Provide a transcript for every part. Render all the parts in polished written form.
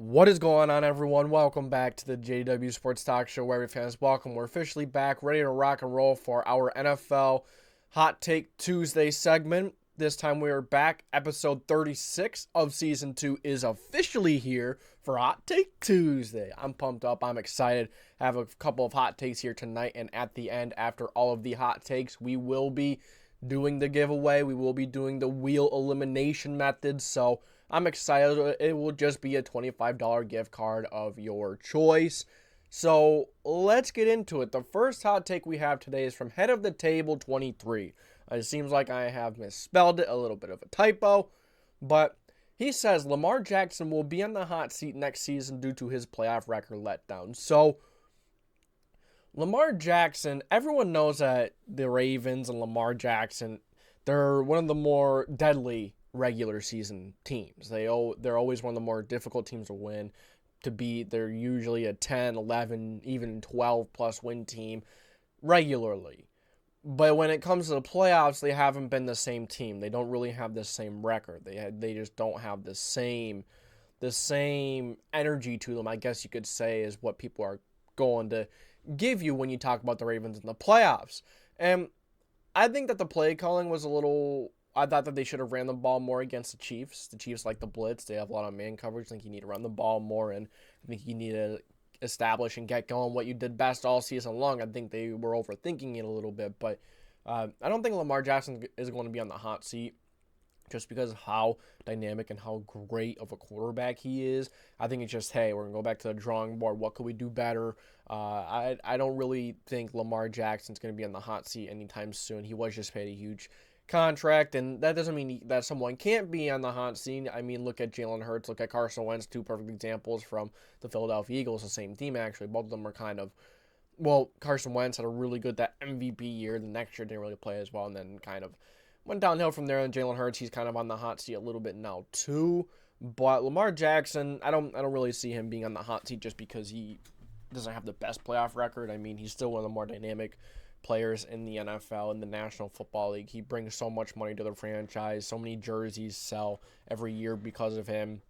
What is going on, everyone? Welcome back to the JDW Sports Talk Show, where every fan is welcome. We're officially back, ready to rock and roll for our NFL Hot Take Tuesday segment. This time we are back. Episode 36 of Season 2 is officially here for Hot Take Tuesday. I'm pumped up. I'm excited. I have a couple of hot takes here tonight, and at the end, after all of the hot takes, we will be doing the giveaway. We will be doing the wheel elimination method, so I'm excited. It will just be a $25 gift card of your choice. So let's get into it. The first hot take we have today is from Head of the Table 23. It seems like I have misspelled it, a little bit of a typo. But he says Lamar Jackson will be on the hot seat next season due to his playoff record letdown. So Lamar Jackson, everyone knows that the Ravens and Lamar Jackson, they're one of the more deadly regular season teams. They're always one of the more difficult teams to win, to beat. They're usually a 10, 11, even 12 plus win team regularly. But when it comes to the playoffs, they haven't been the same team. They don't really have the same record. They just don't have the same energy to them, I guess you could say, is what people are going to give you when you talk about the Ravens in the playoffs. And I think that the play calling was a little, I thought that they should have ran the ball more against the Chiefs. The Chiefs like the blitz. They have a lot of man coverage. I think you need to run the ball more, and I think you need to establish and get going what you did best all season long. I think they were overthinking it a little bit, but I don't think Lamar Jackson is going to be on the hot seat just because of how dynamic and how great of a quarterback he is. I think it's just, hey, we're going to go back to the drawing board. What could we do better? I don't really think Lamar Jackson's going to be on the hot seat anytime soon. He was just paid a huge contract, and that doesn't mean that someone can't be on the hot seat. I mean, look at Jalen Hurts, look at Carson Wentz, two perfect examples from the Philadelphia Eagles, the same team actually. Both of them are kind of, well, Carson Wentz had a really good that MVP year. The next year didn't really play as well, and then kind of went downhill from there. And Jalen Hurts, he's kind of on the hot seat a little bit now too. But Lamar Jackson, I don't really see him being on the hot seat just because he doesn't have the best playoff record. I mean, he's still one of the more dynamic players in the NFL, in the National Football League. He brings so much money to the franchise. So many jerseys sell every year because of him.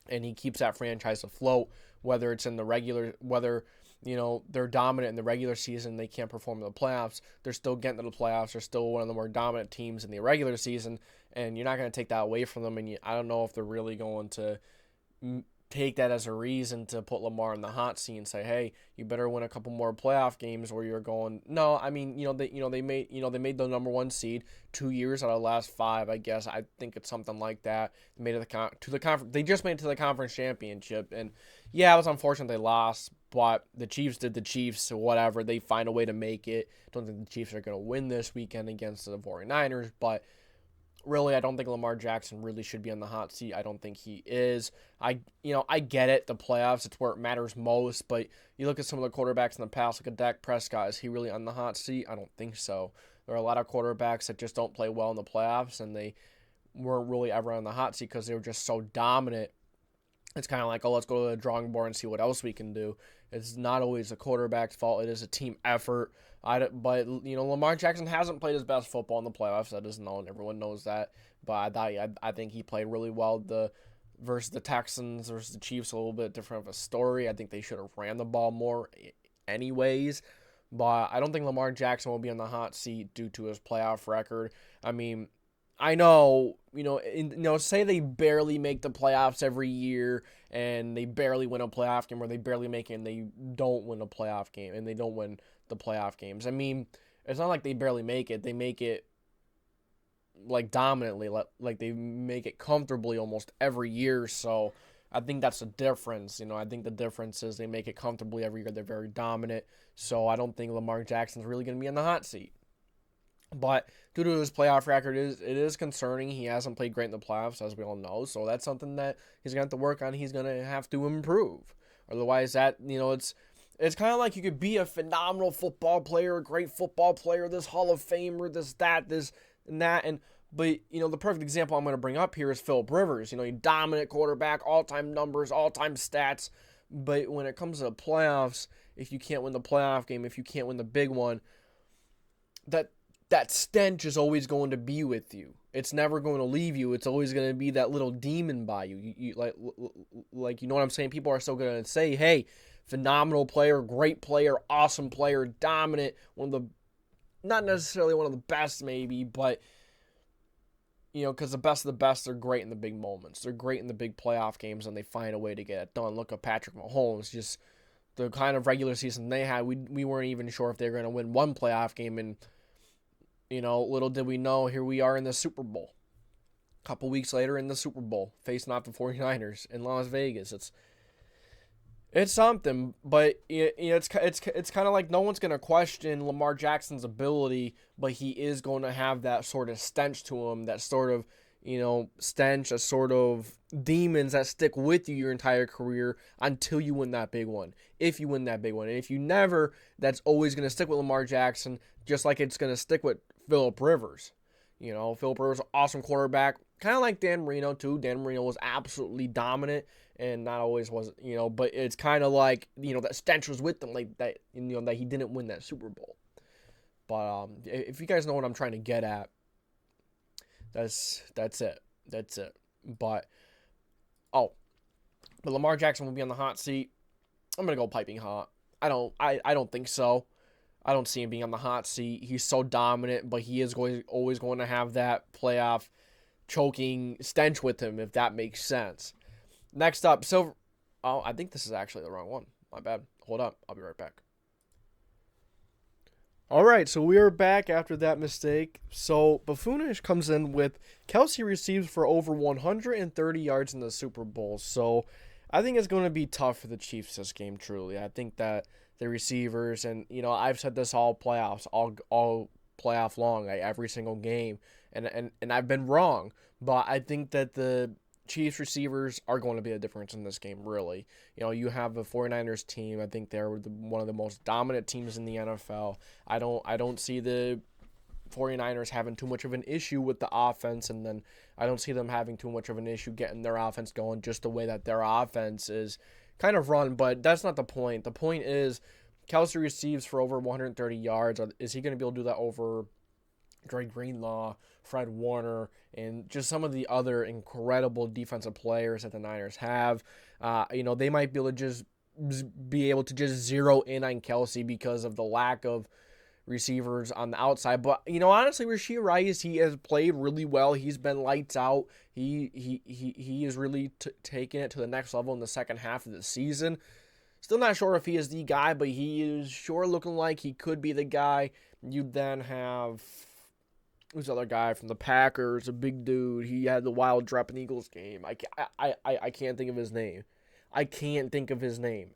And he keeps that franchise afloat, whether it's in the regular, whether, you know, they're dominant in the regular season, they can't perform in the playoffs. They're still getting to the playoffs. They're still one of the more dominant teams in the regular season, and you're not going to take that away from them. And I don't know if they're really going to take that as a reason to put Lamar in the hot seat and say, hey, you better win a couple more playoff games where you're going. No, I mean, they made the number one seed 2 years out of the last 5, I guess. I think it's something like that. They made it to the conference. They just made it to the conference championship, and yeah, it was unfortunate they lost, but the Chiefs did the Chiefs, so whatever. They find a way to make it. Don't think the Chiefs are going to win this weekend against the 49ers, but really, I don't think Lamar Jackson really should be on the hot seat. I don't think he is. I get it. The playoffs, it's where it matters most. But you look at some of the quarterbacks in the past, like a Dak Prescott. Is he really on the hot seat? I don't think so. There are a lot of quarterbacks that just don't play well in the playoffs, and they weren't really ever on the hot seat because they were just so dominant. It's kind of like, oh, let's go to the drawing board and see what else we can do. It's not always the quarterback's fault. It is a team effort. But Lamar Jackson hasn't played his best football in the playoffs. That is known. Everyone knows that. But I think he played really well versus the Texans, versus the Chiefs, a little bit different of a story. I think they should have ran the ball more anyways. But I don't think Lamar Jackson will be on the hot seat due to his playoff record. I mean, I know, say they barely make the playoffs every year and they barely win a playoff game, or they barely make it and they don't win a playoff game and they don't win the playoff games. I mean, it's not like they barely make it. They make it like dominantly, like they make it comfortably almost every year. So I think that's the difference. I think the difference is they make it comfortably every year. They're very dominant. So I don't think Lamar Jackson's really going to be in the hot seat. But due to his playoff record, it is concerning. He hasn't played great in the playoffs, as we all know. So that's something that he's going to have to work on. He's going to have to improve. Otherwise, it's kind of like you could be a phenomenal football player, a great football player, this Hall of Famer, this and that. But the perfect example I'm going to bring up here is Phillip Rivers. A dominant quarterback, all-time numbers, all-time stats. But when it comes to the playoffs, if you can't win the playoff game, if you can't win the big one, that stench is always going to be with you. It's never going to leave you. It's always going to be that little demon by you. You like you know what I'm saying? People are still going to say, "Hey, phenomenal player, great player, awesome player, dominant, one of the not necessarily one of the best maybe, but because the best of the best are great in the big moments. They're great in the big playoff games, and they find a way to get it done. Look at Patrick Mahomes, just the kind of regular season they had. We weren't even sure if they were going to win one playoff game, and little did we know, here we are in the Super Bowl. A couple weeks later in the Super Bowl, facing off the 49ers in Las Vegas. It's something, but it's kind of like no one's going to question Lamar Jackson's ability, but he is going to have that sort of stench to him, that sort of, stench, a sort of demons that stick with you your entire career until you win that big one. If you win that big one. And if you never, that's always going to stick with Lamar Jackson, just like it's going to stick with Phillip Rivers. Phillip Rivers, awesome quarterback, kind of like Dan Marino too. Dan Marino was absolutely dominant. And not always was, but it's kind of like, that stench was with them, like that, that he didn't win that Super Bowl. But if you guys know what I'm trying to get at, that's it. That's it. But Lamar Jackson will be on the hot seat. I'm gonna go piping hot. I don't think so. I don't see him being on the hot seat. He's so dominant, but he is always going to have that playoff choking stench with him, if that makes sense. Next up, I think this is actually the wrong one. My bad. Hold up. I'll be right back. All right, so we are back after that mistake. So Bafoonish comes in with Kelce receives for over 130 yards in the Super Bowl. So I think it's going to be tough for the Chiefs this game, truly. I think that the receivers, and, I've said this all playoffs, all playoff long, like every single game, and I've been wrong. But I think that the Chiefs receivers are going to be a difference in this game, really. You have the 49ers team. I think they're one of the most dominant teams in the NFL. I don't see the 49ers having too much of an issue with the offense, and then I don't see them having too much of an issue getting their offense going just the way that their offense is kind of run, but that's not the point. The point is Kelce receives for over 130 yards. Is he going to be able to do that over Dre Greenlaw, Fred Warner, and just some of the other incredible defensive players that the Niners have? They might be able to just zero in on Kelce because of the lack of receivers on the outside. But, honestly, Rashee Rice, he has played really well. He's been lights out. He is really taking it to the next level in the second half of the season. Still not sure if he is the guy, but he is sure looking like he could be the guy. You then have, who's the other guy from the Packers, a big dude. He had the wild drop in Eagles game. I can't think of his name.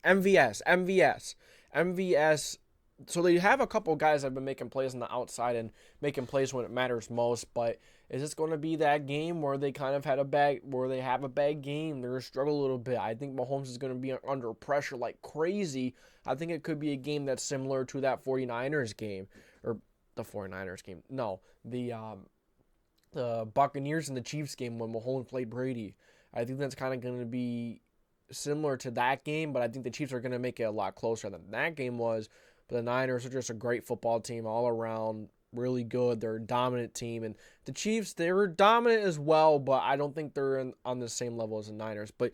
MVS. So they have a couple guys that have been making plays on the outside and making plays when it matters most, but is this going to be that game where they kind of have a bad game? They're going to struggle a little bit. I think Mahomes is going to be under pressure like crazy. I think it could be a game that's similar to that 49ers game, or the 49ers game. No, the Buccaneers and the Chiefs game when Mahomes played Brady. I think that's kind of going to be similar to that game, but I think the Chiefs are going to make it a lot closer than that game was. But the Niners are just a great football team all around, really good. They're a dominant team. And the Chiefs, they were dominant as well, but I don't think they're on the same level as the Niners. But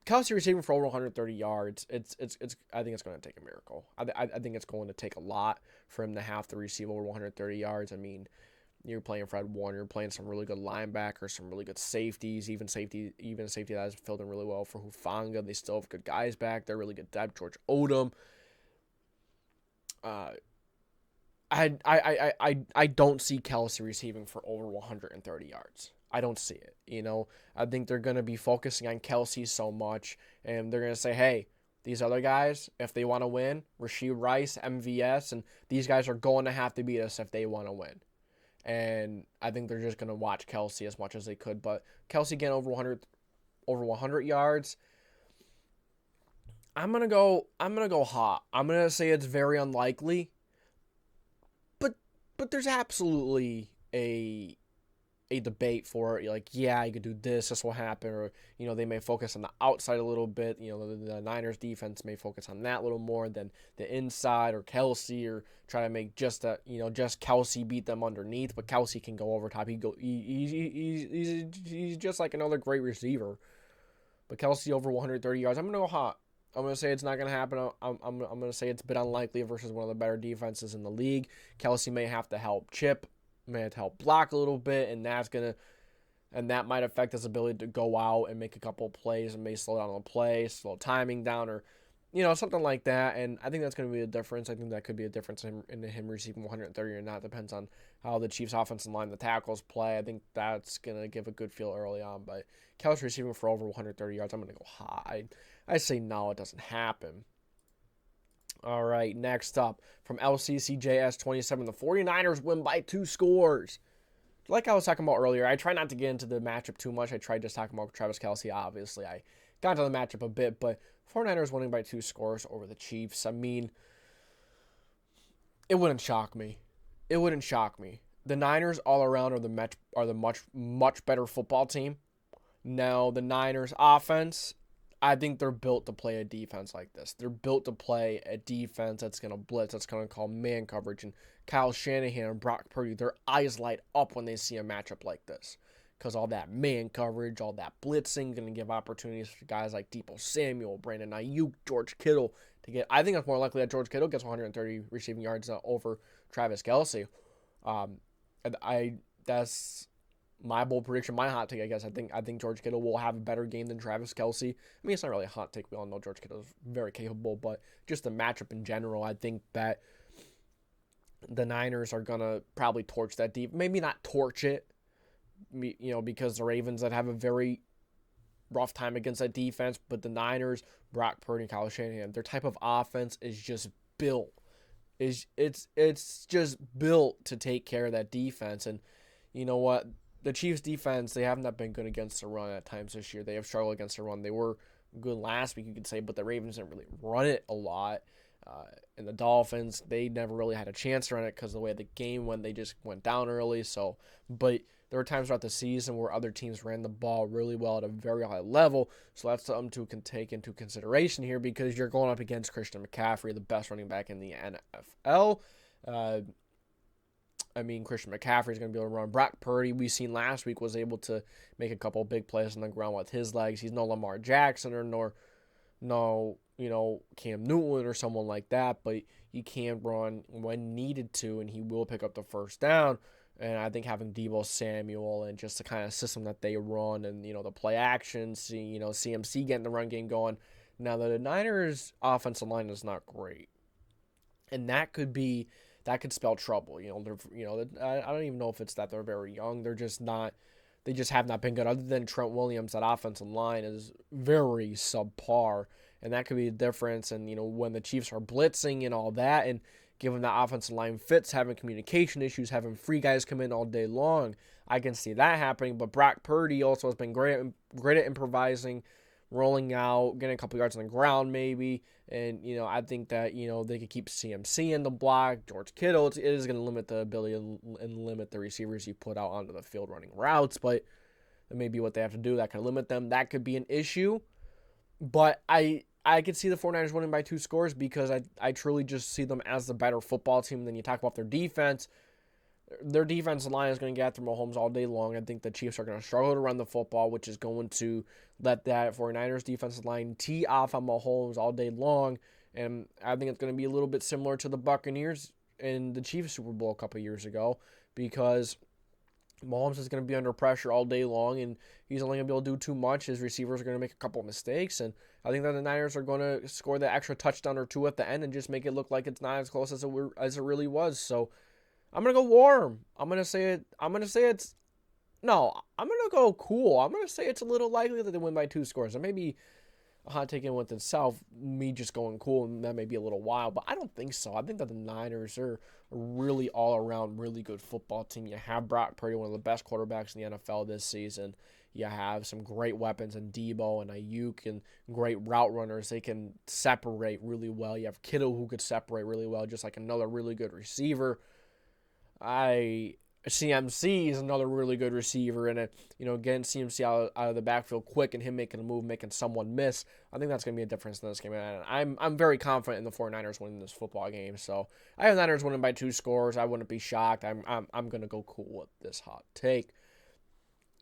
Kelce receiving for over 130 yards, I think it's going to take a miracle. I think it's going to take a lot for him to have to receive over 130 yards. I mean, you're playing Fred Warner, you're playing some really good linebackers, some really good safeties, even safety that has filled in really well for Hufanga. They still have good guys back. They're really good depth. George Odom. I don't see Kelce receiving for over 130 yards. I don't see it. I think they're going to be focusing on Kelce so much, and they're going to say, hey, these other guys, if they want to win, Rashee Rice, MVS, and these guys are going to have to beat us if they want to win. And I think they're just going to watch Kelce as much as they could. But Kelce getting over 100 yards, I'm gonna go hot. I'm gonna say it's very unlikely, but there's absolutely a a debate for it. You're like, yeah, you could do this. This will happen, or they may focus on the outside a little bit. The Niners defense may focus on that a little more than the inside or Kelce, or try to make just Kelce beat them underneath. But Kelce can go over top. He's just like another great receiver. But Kelce over 130 yards. I'm gonna go hot. I'm going to say it's not going to happen. I'm going to say it's a bit unlikely versus one of the better defenses in the league. Kelce may have to help chip, may have to help block a little bit, and that might affect his ability to go out and make a couple of plays and may slow down the play, slow timing down, or something like that. And I think that's going to be a difference. I think that could be a difference in him receiving 130 or not. Depends on how the Chiefs' offensive line, the tackles play. I think that's going to give a good feel early on. But Kelce receiving for over 130 yards, I'm going to go high. I say no, it doesn't happen. All right, next up, from LCCJS27, the 49ers win by 2 scores. Like I was talking about earlier, I try not to get into the matchup too much. I tried just talking about Travis Kelce, obviously. I got into the matchup a bit, but 49ers winning by 2 scores over the Chiefs. I mean, it wouldn't shock me. It wouldn't shock me. The Niners all around are the much better football team. Now, the Niners offense, I think they're built to play a defense like this. They're built to play a defense that's going to blitz, that's going to call man coverage. And Kyle Shanahan and Brock Purdy, their eyes light up when they see a matchup like this. Because all that man coverage, all that blitzing, going to give opportunities for guys like Deebo Samuel, Brandon Ayuk, George Kittle to get. I think it's more likely that George Kittle gets 130 receiving yards over Travis Kelce. That's my bold prediction, my hot take, I guess. I think George Kittle will have a better game than Travis Kelce. I mean, it's not really a hot take. We all know George Kittle is very capable, but just the matchup in general, I think that the Niners are going to probably torch that deep. Maybe not torch it, because the Ravens that have a very rough time against that defense, but the Niners, Brock Purdy and Kyle Shanahan, their type of offense is just built. It's just built to take care of that defense. And you know what? The Chiefs' defense, they have not been good against the run at times this year. They have struggled against the run. They were good last week, you could say, but the Ravens didn't really run it a lot. And the Dolphins, they never really had a chance to run it because of the way the game went. They just went down early. But there were times throughout the season where other teams ran the ball really well at a very high level. So that's something to take into consideration here, because you're going up against Christian McCaffrey, the best running back in the NFL. Christian McCaffrey is going to be able to run. Brock Purdy, we've seen last week, was able to make a couple of big plays on the ground with his legs. He's no Lamar Jackson or no Cam Newton or someone like that, but he can run when needed to, and he will pick up the first down. And I think having Deebo Samuel and just the kind of system that they run, and the play actions, CMC getting the run game going. Now the Niners' offensive line is not great, and that could spell trouble. I don't even know if it's that they're very young. They're just not. They just have not been good. Other than Trent Williams, that offensive line is very subpar, and that could be the difference. And when the Chiefs are blitzing and all that, and given that offensive line fits, having communication issues, having free guys come in all day long, I can see that happening. But Brock Purdy also has been great at improvising, rolling out, getting a couple yards on the ground maybe. And, I think that, they could keep CMC in the block. George Kittle, it is going to limit the ability and limit the receivers you put out onto the field running routes. But that may be what they have to do. That could limit them. That could be an issue. But I could see the 49ers winning by 2 scores, because I truly just see them as the better football team. Then you talk about their defense. Their defensive line is going to get after Mahomes all day long. I think the Chiefs are going to struggle to run the football, which is going to let that 49ers defensive line tee off on Mahomes all day long. And I think it's going to be a little bit similar to the Buccaneers in the Chiefs Super Bowl a couple years ago, because Mahomes is going to be under pressure all day long, and he's only going to be able to do too much. His receivers are going to make a couple of mistakes, and I think that the Niners are going to score that extra touchdown or two at the end and just make it look like it's not as close as it really was. So I'm going to go warm. I'm going to say go cool. I'm going to say it's a little likely that they win by 2 scores. It may be a hot take in with itself, me just going cool, and that may be a little wild, but I don't think so. I think that the Niners are a really all-around, really good football team. You have Brock Purdy, one of the best quarterbacks in the NFL this season. You have some great weapons in Deebo and Ayuk, and great route runners. They can separate really well. You have Kittle, who could separate really well, just like another really good receiver. I CMC is another really good receiver, and getting CMC out of the backfield quick and him making a move, making someone miss, I think that's going to be a difference in this game. And I'm very confident in the 49ers winning this football game. So I have Niners winning by 2 scores. I wouldn't be shocked. I'm going to go cool with this hot take.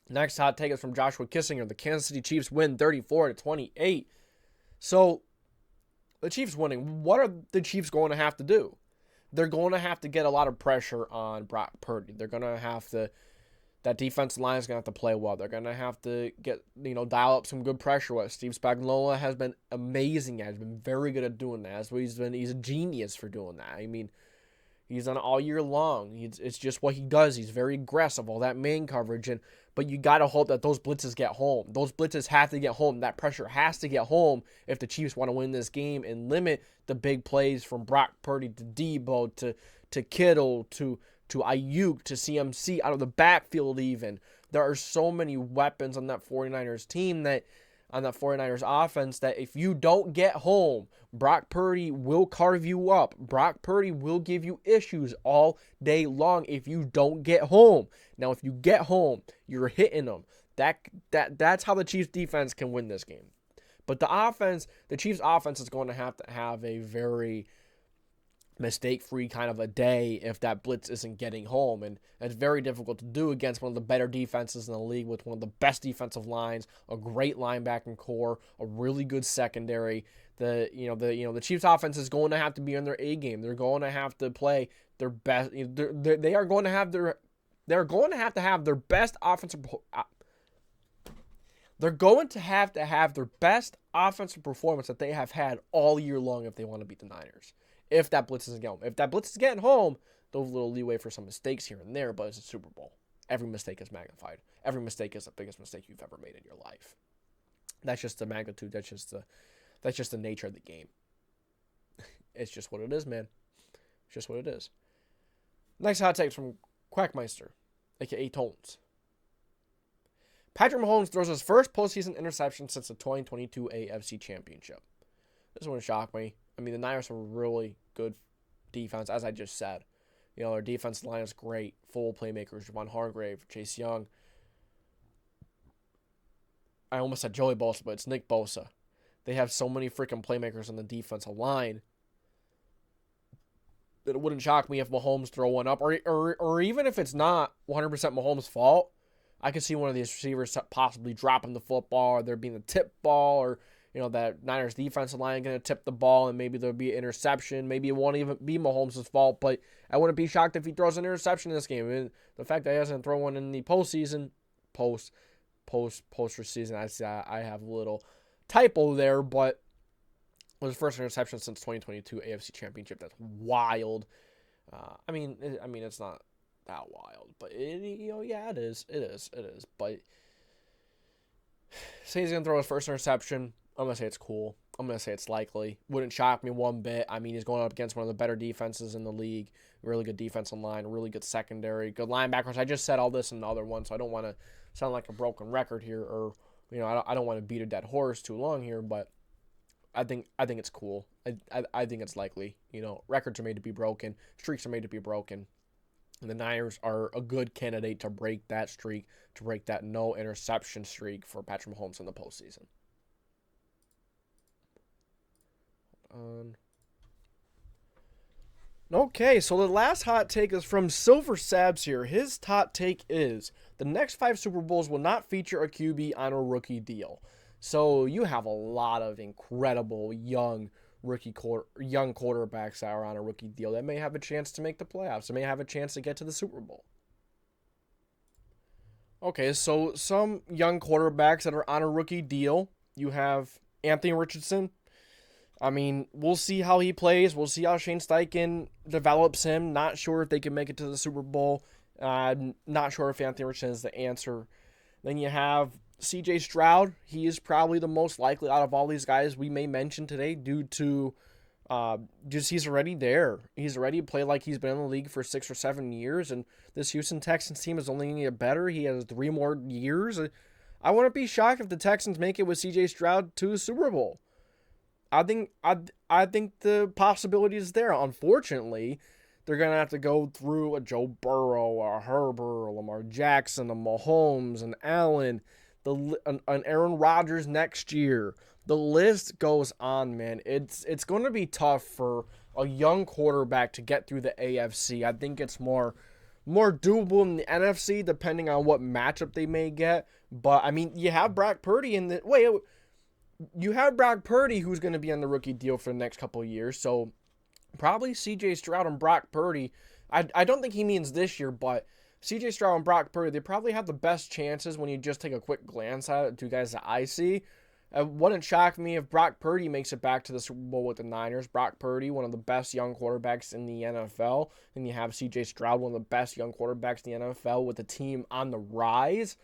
Next hot take is from Joshua Kissinger. The Kansas City Chiefs win 34-28. So the Chiefs winning. What are the Chiefs going to have to do? They're going to have to get a lot of pressure on Brock Purdy. They're going to have to, that defensive line is going to have to play well. They're going to have to dial up some good pressure with. Steve Spagnuolo has been amazing. He's been very good at doing that. He's a genius for doing that. I mean, he's done it all year long. It's just what he does. He's very aggressive, all that main coverage. But you got to hope that those blitzes get home. Those blitzes have to get home. That pressure has to get home if the Chiefs want to win this game and limit the big plays from Brock Purdy to Debo to Kittle to Ayuk to CMC out of the backfield even. There are so many weapons on that 49ers team on that 49ers offense that if you don't get home, Brock Purdy will carve you up. Brock Purdy will give you issues all day long if you don't get home. Now, if you get home, you're hitting them. That's how the Chiefs defense can win this game. But the Chiefs offense is going to have a very mistake-free kind of a day if that blitz isn't getting home. And it's very difficult to do against one of the better defenses in the league with one of the best defensive lines, a great linebacking core, a really good secondary. The Chiefs offense is going to have to be on their A game. They're going to have to play their best. They're going to have to have their best offensive. They're going to have their best offensive performance that they have had all year long if they want to beat the Niners. If that blitz isn't getting home. If that blitz is getting home, there's a little leeway for some mistakes here and there, but it's a Super Bowl. Every mistake is magnified. Every mistake is the biggest mistake you've ever made in your life. That's just the magnitude. That's just the nature of the game. It's just what it is, man. It's just what it is. Next hot take from Quackmeistr, a.k.a. Tones. Patrick Mahomes throws his first postseason interception since the 2022 AFC Championship. This wouldn't shock me. I mean, the Niners are really good defense, as I just said. Their defensive line is great. Full playmakers, Javon Hargrave, Chase Young. I almost said Joey Bosa, but it's Nick Bosa. They have so many freaking playmakers on the defensive line that it wouldn't shock me if Mahomes throw one up. Or even if it's not 100% Mahomes' fault, I could see one of these receivers possibly dropping the football, or there being a tip ball, or that Niners defensive line going to tip the ball and maybe there'll be an interception. Maybe it won't even be Mahomes' fault, but I wouldn't be shocked if he throws an interception in this game. And the fact that he hasn't thrown one in the postseason, post-season, I have a little typo there, but it was his first interception since 2022 AFC Championship. That's wild. I mean, it's not that wild, but it is. But say he's going to throw his first interception. I'm going to say it's cool. I'm going to say it's likely. Wouldn't shock me one bit. I mean, he's going up against one of the better defenses in the league. Really good defensive line, really good secondary, good linebackers. I just said all this in the other one, so I don't want to sound like a broken record here, or I don't want to beat a dead horse too long here, but I think it's cool. I think it's likely. Records are made to be broken. Streaks are made to be broken. And the Niners are a good candidate to break that streak, to break that no interception streak for Patrick Mahomes in the postseason. Okay, so the last hot take is from SilverSabs here. His hot take is the next 5 Super Bowls will not feature a QB on a rookie deal. So you have a lot of incredible young quarterbacks that are on a rookie deal that may have a chance to make the playoffs. They may have a chance to get to the Super Bowl. Okay, so some young quarterbacks that are on a rookie deal. You have Anthony Richardson. I mean, we'll see how he plays. We'll see how Shane Steichen develops him. Not sure if they can make it to the Super Bowl. Not sure if Anthony Richardson is the answer. Then you have C.J. Stroud. He is probably the most likely out of all these guys we may mention today due to just he's already there. He's already played like he's been in the league for 6 or 7 years, and this Houston Texans team is only going to get better. He has 3 more years. I wouldn't be shocked if the Texans make it with C.J. Stroud to the Super Bowl. I think the possibility is there. Unfortunately, they're going to have to go through a Joe Burrow, a Herbert, a Lamar Jackson, a Mahomes, an Allen, an Aaron Rodgers next year. The list goes on, man. It's going to be tough for a young quarterback to get through the AFC. I think it's more doable in the NFC, depending on what matchup they may get. But, I mean, you have Brock Purdy in the... Wait, you have Brock Purdy, who's going to be on the rookie deal for the next couple of years. So, probably C.J. Stroud and Brock Purdy. I don't think he means this year, but C.J. Stroud and Brock Purdy, they probably have the best chances when you just take a quick glance at it, two guys that I see. It wouldn't shock me if Brock Purdy makes it back to the Super Bowl with the Niners. Brock Purdy, one of the best young quarterbacks in the NFL. And you have C.J. Stroud, one of the best young quarterbacks in the NFL with the team on the rise.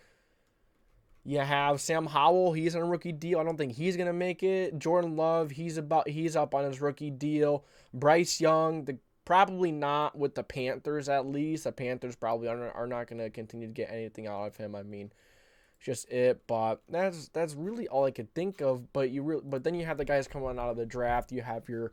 You have Sam Howell. He's on a rookie deal. I don't think he's going to make it. Jordan Love, he's up on his rookie deal. Bryce Young, probably not with the Panthers at least. The Panthers probably are not going to continue to get anything out of him. I mean, just it, but that's really all I could think of. But then you have the guys coming out of the draft. You have your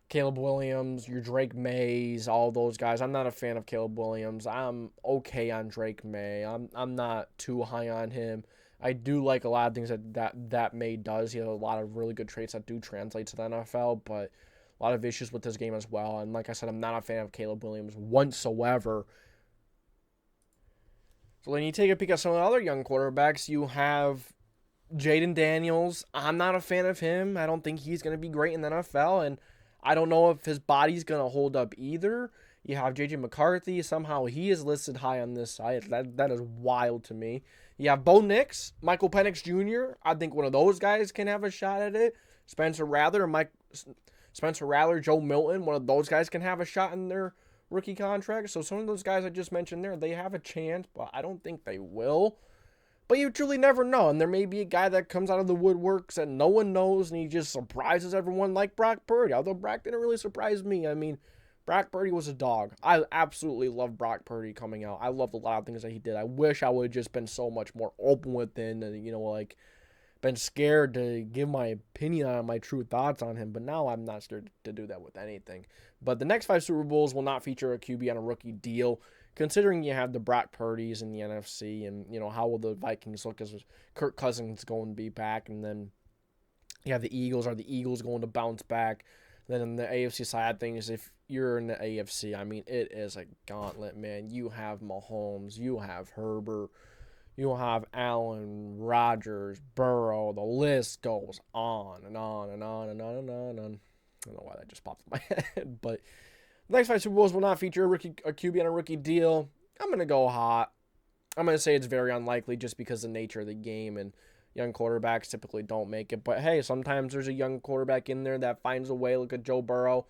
Caleb Williams, your Drake Mays, all those guys. I'm not a fan of Caleb Williams. I'm okay on Drake May. I'm not too high on him. I do like a lot of things that May does. He has a lot of really good traits that do translate to the NFL, but a lot of issues with his game as well. And like I said, I'm not a fan of Caleb Williams whatsoever. So when you take a peek at some of the other young quarterbacks, you have Jaden Daniels. I'm not a fan of him. I don't think he's going to be great in the NFL, and I don't know if his body's going to hold up either. You have J.J. McCarthy. Somehow he is listed high on this side. That is wild to me. You have Bo Nix, Michael Penix Jr. I think one of those guys can have a shot at it. Spencer Rattler, Joe Milton, one of those guys can have a shot in their rookie contract. So some of those guys I just mentioned there, they have a chance, but I don't think they will. But you truly never know. And there may be a guy that comes out of the woodworks that no one knows, and he just surprises everyone like Brock Purdy. Although Brock didn't really surprise me. I mean, Brock Purdy was a dog. I absolutely love Brock Purdy coming out. I loved a lot of things that he did. I wish I would have just been so much more open with him and, been scared to give my opinion on my true thoughts on him. But now I'm not scared to do that with anything. But the next 5 Super Bowls will not feature a QB on a rookie deal, considering you have the Brock Purdys in the NFC, and, how will the Vikings look as Kirk Cousins going to be back, and then you have the Eagles. Are the Eagles going to bounce back? Then on the AFC side of things, if you're in the AFC, I mean, it is a gauntlet, man. You have Mahomes, you have Herbert, you have Allen, Rodgers, Burrow. The list goes on and on and on and on and on and on. I don't know why that just popped in my head, but the next 5 Super Bowls will not feature a QB on a rookie deal. I'm going to go hot. I'm going to say it's very unlikely just because of the nature of the game, and young quarterbacks typically don't make it. But hey, sometimes there's a young quarterback in there that finds a way. Look at Joe Burrow,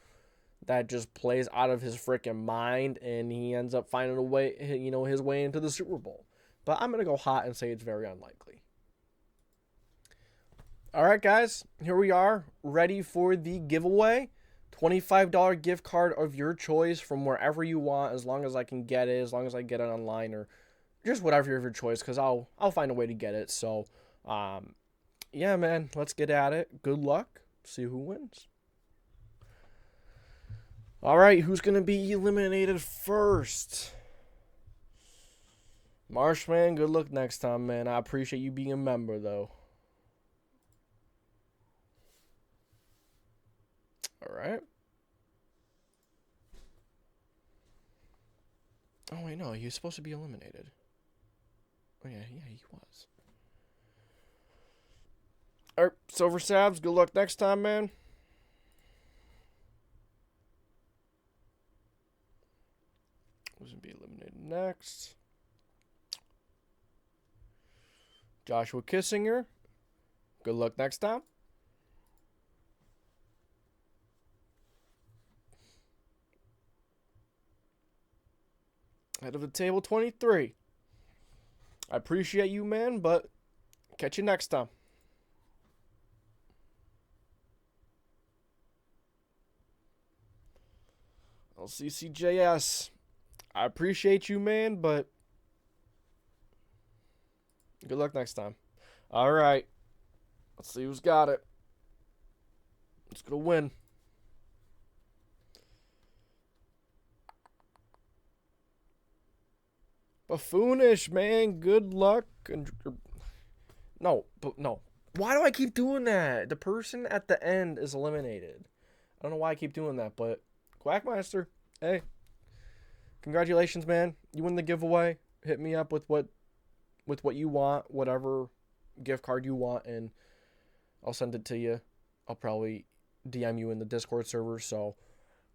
that just plays out of his freaking mind, and he ends up finding a way, his way into the Super Bowl. But I'm going to go hot and say it's very unlikely. All right, guys, here we are, ready for the giveaway. $25 gift card of your choice from wherever you want, as long as I can get it, as long as I get it online, or just whatever of your choice, because I'll find a way to get it. So, yeah, man, let's get at it. Good luck. See who wins. All right, who's going to be eliminated first? Marshman, good luck next time, man. I appreciate you being a member, though. All right. Oh, wait, no. He was supposed to be eliminated. Oh, yeah, he was. All right, SilverSabs, good luck next time, man. Who's going to be eliminated next? Joshua Kissinger, good luck next time. Head of the table 23. I appreciate you, man, but catch you next time. LCCJS, I appreciate you, man, but good luck next time. All right. Let's see who's got it. Who's going to win? Bafoonish, man. Good luck. No. Why do I keep doing that? The person at the end is eliminated. I don't know why I keep doing that, but Quackmeistr, hey, congratulations, man. You win the giveaway. Hit me up with what you want, whatever gift card you want, and I'll send it to you. I'll probably DM you in the Discord server. So,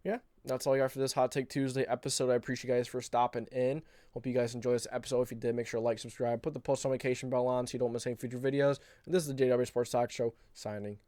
yeah, that's all I got for this Hot Take Tuesday episode. I appreciate you guys for stopping in. Hope you guys enjoy this episode. If you did, make sure to like, subscribe, put the post notification bell on so you don't miss any future videos. And this is the JDW Sports Talk Show, signing